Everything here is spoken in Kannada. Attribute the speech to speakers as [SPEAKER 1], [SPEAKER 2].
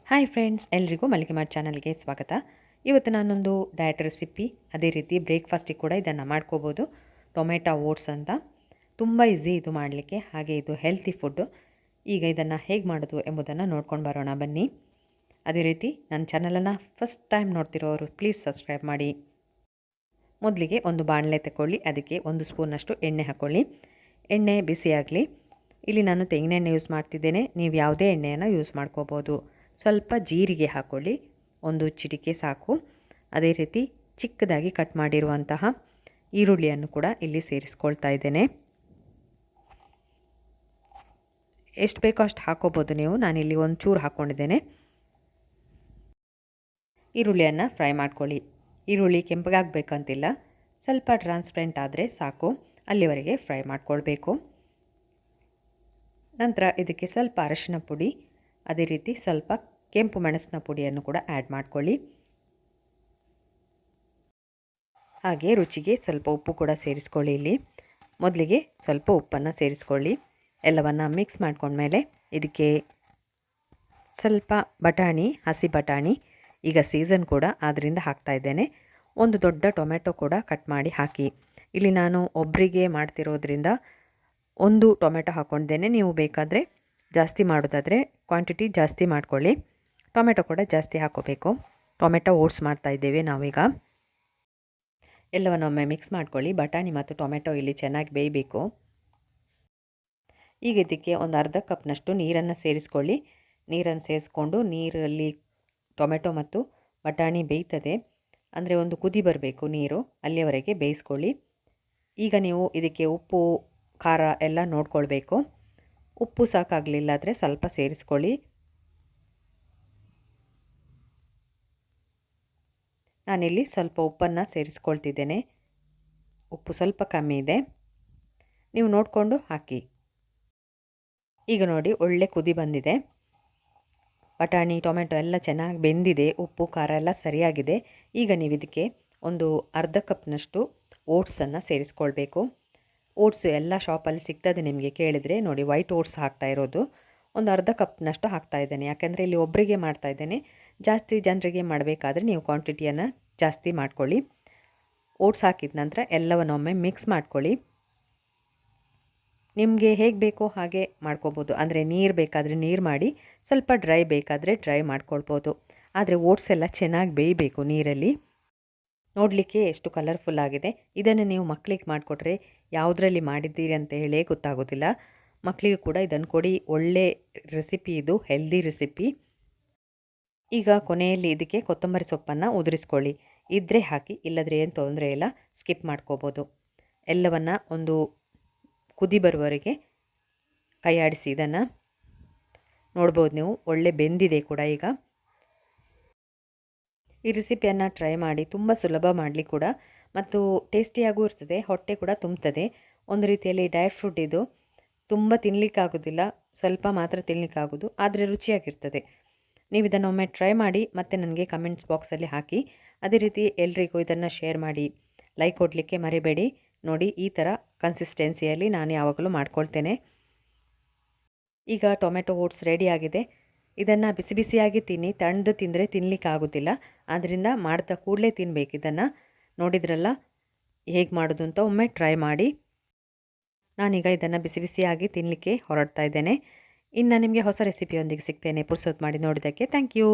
[SPEAKER 1] ಹಾಯ್ ಫ್ರೆಂಡ್ಸ್, ಎಲ್ರಿಗೂ ಮಲ್ಲಿಗೆ ಮಾಡ್ ಚಾನಲ್ಗೆ ಸ್ವಾಗತ. ಇವತ್ತು ನಾನೊಂದು ಡಯಟ್ ರೆಸಿಪಿ, ಅದೇ ರೀತಿ ಬ್ರೇಕ್ಫಾಸ್ಟಿಗೆ ಕೂಡ ಇದನ್ನು ಮಾಡ್ಕೋಬೋದು. ಟೊಮೆಟೊ ಓಟ್ಸ್ ಅಂತ ತುಂಬ ಈಸಿ ಇದು ಮಾಡಲಿಕ್ಕೆ, ಹಾಗೆ ಇದು ಹೆಲ್ತಿ ಫುಡ್ಡು. ಈಗ ಇದನ್ನು ಹೇಗೆ ಮಾಡೋದು ಎಂಬುದನ್ನು ನೋಡ್ಕೊಂಡು ಬರೋಣ ಬನ್ನಿ. ಅದೇ ರೀತಿ ನನ್ನ ಚಾನಲನ್ನು ಫಸ್ಟ್ ಟೈಮ್ ನೋಡ್ತಿರೋರು ಪ್ಲೀಸ್ ಸಬ್ಸ್ಕ್ರೈಬ್ ಮಾಡಿ. ಮೊದಲಿಗೆ ಒಂದು ಬಾಣಲೆ ತಗೊಳ್ಳಿ, ಅದಕ್ಕೆ 1 ಸ್ಪೂನಷ್ಟು ಎಣ್ಣೆ ಹಾಕ್ಕೊಳ್ಳಿ. ಎಣ್ಣೆ ಬಿಸಿಯಾಗಲಿ. ಇಲ್ಲಿ ನಾನು ತೆಂಗಿನೆಣ್ಣೆ ಯೂಸ್ ಮಾಡ್ತಿದ್ದೇನೆ, ನೀವು ಯಾವುದೇ ಎಣ್ಣೆಯನ್ನು ಯೂಸ್ ಮಾಡ್ಕೋಬೋದು. ಸ್ವಲ್ಪ ಜೀರಿಗೆ ಹಾಕ್ಕೊಳ್ಳಿ, 1 ಚಿಟಿಕೆ ಸಾಕು. ಅದೇ ರೀತಿ ಚಿಕ್ಕದಾಗಿ ಕಟ್ ಮಾಡಿರುವಂತಹ ಈರುಳ್ಳಿಯನ್ನು ಕೂಡ ಇಲ್ಲಿ ಸೇರಿಸ್ಕೊಳ್ತಾ ಇದ್ದೇನೆ. ಎಷ್ಟು ಬೇಕೋ ಅಷ್ಟು ಹಾಕೋಬೋದು ನೀವು, ನಾನಿಲ್ಲಿ ಒಂಚೂರು ಹಾಕ್ಕೊಂಡಿದ್ದೇನೆ. ಈರುಳ್ಳಿಯನ್ನು ಫ್ರೈ ಮಾಡ್ಕೊಳ್ಳಿ. ಈರುಳ್ಳಿ ಕೆಂಪಗಾಗಬೇಕಂತಿಲ್ಲ, ಸ್ವಲ್ಪ ಟ್ರಾನ್ಸ್ಪರೆಂಟ್ ಆದರೆ ಸಾಕು, ಅಲ್ಲಿವರೆಗೆ ಫ್ರೈ ಮಾಡ್ಕೊಳ್ಬೇಕು. ನಂತರ ಇದಕ್ಕೆ ಸ್ವಲ್ಪ ಅರಿಶಿನ ಪುಡಿ, ಅದೇ ರೀತಿ ಸ್ವಲ್ಪ ಕೆಂಪು ಮೆಣಸಿನ ಪುಡಿಯನ್ನು ಕೂಡ ಆ್ಯಡ್ ಮಾಡ್ಕೊಳ್ಳಿ. ಹಾಗೆ ರುಚಿಗೆ ಸ್ವಲ್ಪ ಉಪ್ಪು ಕೂಡ ಸೇರಿಸ್ಕೊಳ್ಳಿ. ಇಲ್ಲಿ ಮೊದಲಿಗೆ ಸ್ವಲ್ಪ ಉಪ್ಪನ್ನು ಸೇರಿಸ್ಕೊಳ್ಳಿ. ಎಲ್ಲವನ್ನು ಮಿಕ್ಸ್ ಮಾಡ್ಕೊಂಡ್ಮೇಲೆ ಇದಕ್ಕೆ ಸ್ವಲ್ಪ ಬಟಾಣಿ, ಹಸಿ ಬಟಾಣಿ, ಈಗ ಸೀಸನ್ ಕೂಡ ಆದ್ದರಿಂದ ಹಾಕ್ತಾ ಇದ್ದೇನೆ. 1 ದೊಡ್ಡ ಟೊಮೆಟೊ ಕೂಡ ಕಟ್ ಮಾಡಿ ಹಾಕಿ. ಇಲ್ಲಿ ನಾನು ಒಬ್ಬರಿಗೆ ಮಾಡ್ತಿರೋದ್ರಿಂದ 1 ಟೊಮೆಟೊ ಹಾಕ್ಕೊಂಡಿದ್ದೇನೆ. ನೀವು ಬೇಕಾದರೆ ಜಾಸ್ತಿ ಮಾಡೋದಾದರೆ ಕ್ವಾಂಟಿಟಿ ಜಾಸ್ತಿ ಮಾಡ್ಕೊಳ್ಳಿ. ಟೊಮೆಟೊ ಕೂಡ ಜಾಸ್ತಿ ಹಾಕೋಬೇಕು. ಟೊಮೆಟೊ ಓಟ್ಸ್ ಮಾಡ್ತಾ ಇದ್ದೇವೆ ನಾವೀಗ. ಎಲ್ಲವನ್ನೊಮ್ಮೆ ಮಿಕ್ಸ್ ಮಾಡ್ಕೊಳ್ಳಿ. ಬಟಾಣಿ ಮತ್ತು ಟೊಮೆಟೊ ಇಲ್ಲಿ ಚೆನ್ನಾಗಿ ಬೇಯಬೇಕು. ಈಗ ಇದಕ್ಕೆ ಒಂದು ಅರ್ಧ ಕಪ್ನಷ್ಟು ನೀರನ್ನು ಸೇರಿಸ್ಕೊಳ್ಳಿ. ನೀರನ್ನು ಸೇರಿಸ್ಕೊಂಡು ನೀರಲ್ಲಿ ಟೊಮೆಟೊ ಮತ್ತು ಬಟಾಣಿ ಬೇಯ್ತದೆ, ಅಂದರೆ ಒಂದು ಕುದಿ ಬರಬೇಕು ನೀರು, ಅಲ್ಲಿಯವರೆಗೆ ಬೇಯಿಸ್ಕೊಳ್ಳಿ. ಈಗ ನೀವು ಇದಕ್ಕೆ ಉಪ್ಪು ಖಾರ ಎಲ್ಲ ನೋಡ್ಕೊಳ್ಬೇಕು. ಉಪ್ಪು ಸಾಕಾಗಲಿಲ್ಲ ಆದರೆ ಸ್ವಲ್ಪ ಸೇರಿಸ್ಕೊಳ್ಳಿ. ನಾನಿಲ್ಲಿ ಸ್ವಲ್ಪ ಉಪ್ಪನ್ನು ಸೇರಿಸ್ಕೊಳ್ತಿದ್ದೇನೆ. ಉಪ್ಪು ಸ್ವಲ್ಪ ಕಮ್ಮಿ ಇದೆ, ನೀವು ನೋಡಿಕೊಂಡು ಹಾಕಿ. ಈಗ ನೋಡಿ, ಒಳ್ಳೆ ಕುದಿ ಬಂದಿದೆ. ಬಟಾಣಿ ಟೊಮೆಟೊ ಎಲ್ಲ ಚೆನ್ನಾಗಿ ಬೆಂದಿದೆ, ಉಪ್ಪು ಖಾರ ಎಲ್ಲ ಸರಿಯಾಗಿದೆ. ಈಗ ನೀವು ಇದಕ್ಕೆ ಒಂದು ಅರ್ಧ ಕಪ್ನಷ್ಟು ಓಟ್ಸನ್ನು ಸೇರಿಸ್ಕೊಳ್ಬೇಕು. ಓಟ್ಸ್ ಎಲ್ಲ ಶಾಪಲ್ಲಿ ಸಿಗ್ತದೆ, ನಿಮಗೆ ಕೇಳಿದರೆ. ನೋಡಿ, ವೈಟ್ ಓಟ್ಸ್ ಹಾಕ್ತಾ ಇರೋದು. ಒಂದು ಅರ್ಧ ಕಪ್ನಷ್ಟು ಹಾಕ್ತಾ ಇದ್ದೇನೆ, ಯಾಕೆಂದರೆ ಇಲ್ಲಿ ಒಬ್ಬರಿಗೆ ಮಾಡ್ತಾ ಇದ್ದೇನೆ. ಜಾಸ್ತಿ ಜನರಿಗೆ ಮಾಡಬೇಕಾದ್ರೆ ನೀವು ಕ್ವಾಂಟಿಟಿಯನ್ನು ಜಾಸ್ತಿ ಮಾಡ್ಕೊಳ್ಳಿ. ಓಟ್ಸ್ ಹಾಕಿದ ನಂತರ ಎಲ್ಲವನ್ನೊಮ್ಮೆ ಮಿಕ್ಸ್ ಮಾಡ್ಕೊಳ್ಳಿ. ನಿಮಗೆ ಹೇಗೆ ಬೇಕೋ ಹಾಗೆ ಮಾಡ್ಕೋಬೋದು. ಅಂದರೆ ನೀರು ಬೇಕಾದರೆ ನೀರು ಮಾಡಿ, ಸ್ವಲ್ಪ ಡ್ರೈ ಬೇಕಾದರೆ ಡ್ರೈ ಮಾಡ್ಕೊಳ್ಬೋದು. ಆದರೆ ಓಟ್ಸ್ ಎಲ್ಲ ಚೆನ್ನಾಗಿ ಬೇಯಬೇಕು ನೀರಲ್ಲಿ. ನೋಡಲಿಕ್ಕೆ ಎಷ್ಟು ಕಲರ್ಫುಲ್ ಆಗಿದೆ. ಇದನ್ನು ನೀವು ಮಕ್ಕಳಿಗೆ ಮಾಡಿಕೊಟ್ರೆ ಯಾವುದರಲ್ಲಿ ಮಾಡಿದ್ದೀರಿ ಅಂತ ಹೇಳೇ ಗೊತ್ತಾಗೋದಿಲ್ಲ. ಮಕ್ಕಳಿಗೂ ಕೂಡ ಇದನ್ನು ಕೊಡಿ, ಒಳ್ಳೆ ರೆಸಿಪಿ ಇದು, ಹೆಲ್ದಿ ರೆಸಿಪಿ. ಈಗ ಕೊನೆಯಲ್ಲಿ ಇದಕ್ಕೆ ಕೊತ್ತಂಬರಿ ಸೊಪ್ಪನ್ನು ಉದುರಿಸ್ಕೊಳ್ಳಿ. ಇದ್ದರೆ ಹಾಕಿ, ಇಲ್ಲದ್ರೆ ಏನು ತೊಂದರೆ ಇಲ್ಲ, ಸ್ಕಿಪ್ ಮಾಡ್ಕೋಬೋದು. ಎಲ್ಲವನ್ನು ಒಂದು ಕುದಿ ಬರುವವರೆಗೆ ಕೈ ಆಡಿಸಿ. ಇದನ್ನು ನೋಡ್ಬೋದು ನೀವು, ಒಳ್ಳೆ ಬೆಂದಿದೆ ಕೂಡ. ಈಗ ಈ ರೆಸಿಪಿಯನ್ನು ಟ್ರೈ ಮಾಡಿ, ತುಂಬ ಸುಲಭ ಮಾಡಲಿ ಕೂಡ, ಮತ್ತು ಟೇಸ್ಟಿಯಾಗೂ ಇರ್ತದೆ, ಹೊಟ್ಟೆ ಕೂಡ ತುಂಬ್ತದೆ. ಒಂದು ರೀತಿಯಲ್ಲಿ ಡಯಟ್ ಫುಡ್ ಇದು. ತುಂಬ ತಿನ್ನಲಿಕ್ಕಾಗೋದಿಲ್ಲ, ಸ್ವಲ್ಪ ಮಾತ್ರ ತಿನ್ನಲಿಕ್ಕಾಗೋದು, ಆದರೆ ರುಚಿಯಾಗಿರ್ತದೆ. ನೀವು ಇದನ್ನೊಮ್ಮೆ ಟ್ರೈ ಮಾಡಿ, ಮತ್ತು ನನಗೆ ಕಮೆಂಟ್ ಬಾಕ್ಸಲ್ಲಿ ಹಾಕಿ. ಅದೇ ರೀತಿ ಎಲ್ರಿಗೂ ಇದನ್ನು ಶೇರ್ ಮಾಡಿ, ಲೈಕ್ ಕೊಡಲಿಕ್ಕೆ ಮರಿಬೇಡಿ. ನೋಡಿ, ಈ ಥರ ಕನ್ಸಿಸ್ಟೆನ್ಸಿಯಲ್ಲಿ ನಾನು ಯಾವಾಗಲೂ ಮಾಡ್ಕೊಳ್ತೇನೆ. ಈಗ ಟೊಮೆಟೊ ಓಟ್ಸ್ ರೆಡಿಯಾಗಿದೆ. ಇದನ್ನು ಬಿಸಿ ಬಿಸಿಯಾಗಿ ತಿನ್ನಿ, ತಣ್ಣದು ತಿಂದರೆ ತಿನ್ನಲಿಕ್ಕಾಗೋದಿಲ್ಲ. ಆದ್ದರಿಂದ ಮಾಡ್ತಾ ಕೂಡಲೇ ತಿನ್ನಬೇಕು. ಇದನ್ನು ನೋಡಿದ್ರಲ್ಲ ಹೇಗೆ ಮಾಡೋದು ಅಂತ, ಒಮ್ಮೆ ಟ್ರೈ ಮಾಡಿ. ನಾನೀಗ ಇದನ್ನು ಬಿಸಿ ಬಿಸಿಯಾಗಿ ತಿನ್ನಲಿಕ್ಕೆ ಹೊರಡ್ತಾ ಇದ್ದೇನೆ. ಇನ್ನು ನಿಮಗೆ ಹೊಸ ರೆಸಿಪಿಯೊಂದಿಗೆ ಸಿಗ್ತೇನೆ. ಪುರ್ಸೊತ್ತು ಮಾಡಿ ನೋಡಿದ್ದಕ್ಕೆ ಥ್ಯಾಂಕ್ ಯು.